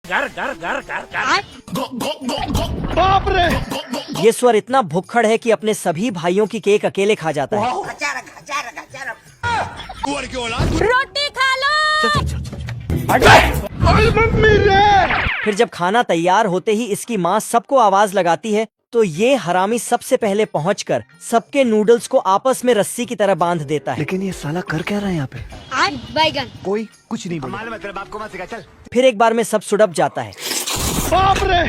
घर घर घर घर घर। बाप रे! ये स्वर इतना भुक्खड़ है कि अपने सभी भाइयों की केक अकेले खा जाता है। रोटी खा लो। मम्मी रे! फिर जब खाना तैयार होते ही इसकी माँ सबको आवाज लगाती है तो ये हरामी सबसे पहले पहुंचकर सबके नूडल्स को आपस में रस्सी की तरह बांध देता है। लेकिन ये साला कर क्या रहा है यहाँ पे? बैगन। कोई कुछ नहीं बोला। मतलब आपको मत सिखा, चल। फिर एक बार में सब सुड़प जाता है। बाप रे!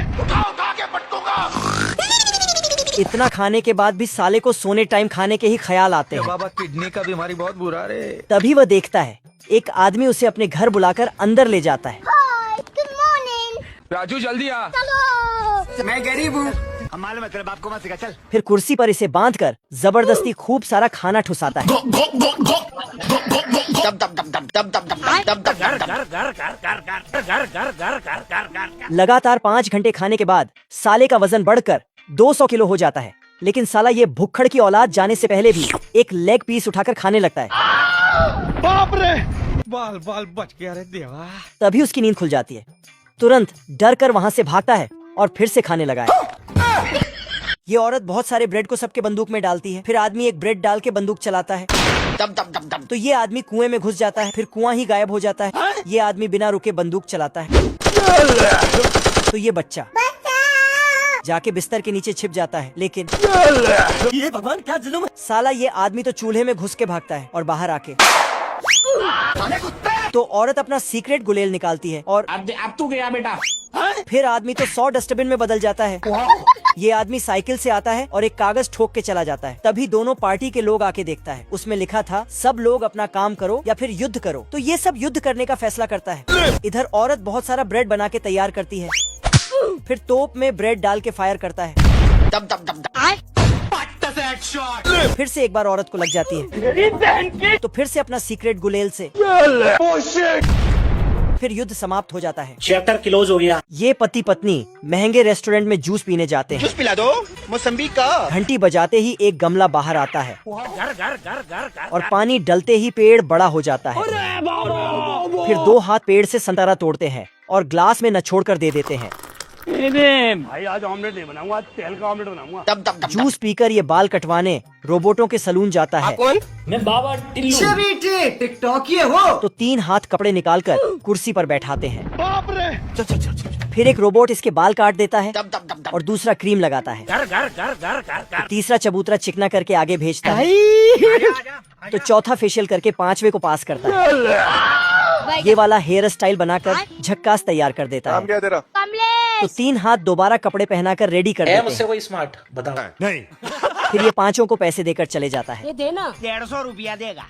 इतना खाने के बाद भी साले को सोने टाइम खाने के ही ख्याल आते हैं। बाबा किडनी का बीमारी बहुत बुरा रे। तभी वह देखता है एक आदमी उसे अपने घर बुलाकर अंदर ले जाता है। Good morning. राजू जल्दी आ। मैं गरीब हूँ। हमारे मतलब आपको मत सिखा, चल। फिर कुर्सी पर इसे बांधकर जबरदस्ती खूब सारा खाना ठुसाता है। लगातार 5 घंटे खाने के बाद साले का वजन बढ़कर 200 किलो हो जाता है। लेकिन साला ये भुक्खड़ की औलाद जाने से पहले भी एक लेग पीस उठाकर खाने लगता है। बाप रे! बाल बाल बच गया रे देवा। तभी उसकी नींद खुल जाती है। तुरंत डर कर वहाँ से भागता है और फिर से खाने लगा है। ये औरत बहुत सारे ब्रेड को सबके बंदूक में डालती है। फिर आदमी एक ब्रेड डाल के बंदूक चलाता है। तो ये आदमी कुएं में घुस जाता है। फिर कुआं ही गायब हो जाता है। ये आदमी बिना रुके बंदूक चलाता है। तो ये बच्चा जाके बिस्तर के नीचे छिप जाता है। लेकिन ये भगवान क्या जुल्म है। साला ये आदमी तो चूल्हे में घुस के भागता है और बाहर आके तो औरत अपना सीक्रेट गुलेल निकालती है और अब तू गया बेटा। फिर आदमी तो 100 डस्टबिन में बदल जाता है। ये आदमी साइकिल से आता है और एक कागज ठोक के चला जाता है। तभी दोनों पार्टी के लोग आके देखता है। उसमें लिखा था सब लोग अपना काम करो या फिर युद्ध करो। तो ये सब युद्ध करने का फैसला करता है। इधर औरत बहुत सारा ब्रेड बना के तैयार करती है। फिर तोप में ब्रेड डाल के फायर करता है। फिर से एक बार औरत को लग जाती है। तो फिर से अपना सीक्रेट गुलेल से फिर युद्ध समाप्त हो जाता है। चैप्टर क्लोज हो गया। ये पति पत्नी महंगे रेस्टोरेंट में जूस पीने जाते हैं। जूस पिला दो मौसम्बी का। घंटी बजाते ही एक गमला बाहर आता है घर घर घर घर घर। और पानी डलते ही पेड़ बड़ा हो जाता है। फिर 2 हाथ पेड़ से संतरा तोड़ते हैं और ग्लास में नचोड़ कर दे देते हैं। भाई आज ऑमलेट नहीं बनाऊंगा, आज तेल का ऑमलेट बनाऊंगा। जूस पीकर ये बाल कटवाने रोबोटों के सलून जाता है। मैं बाबा टिल्लू। टिकटॉक ये हो। तो 3 हाथ कपड़े निकालकर कुर्सी पर बैठाते हैं। बाप रे! फिर एक रोबोट इसके बाल काट देता है और दूसरा क्रीम लगाता है। घर घर घर घर घर घर। तीसरा चबूतरा चिकना करके आगे भेजता है। तो चौथा फेशियल करके 5वें को पास करता है। ये वाला हेयर स्टाइल बनाकर झक्कास तैयार कर देता है। क्या तेरा? तो 3 हाथ दोबारा कपड़े पहनाकर रेडी कर देते हैं। कोई स्मार्ट बताओ। नहीं। फिर ये 5 को पैसे देकर चले जाता है। ये देना। 150 रुपया देगा।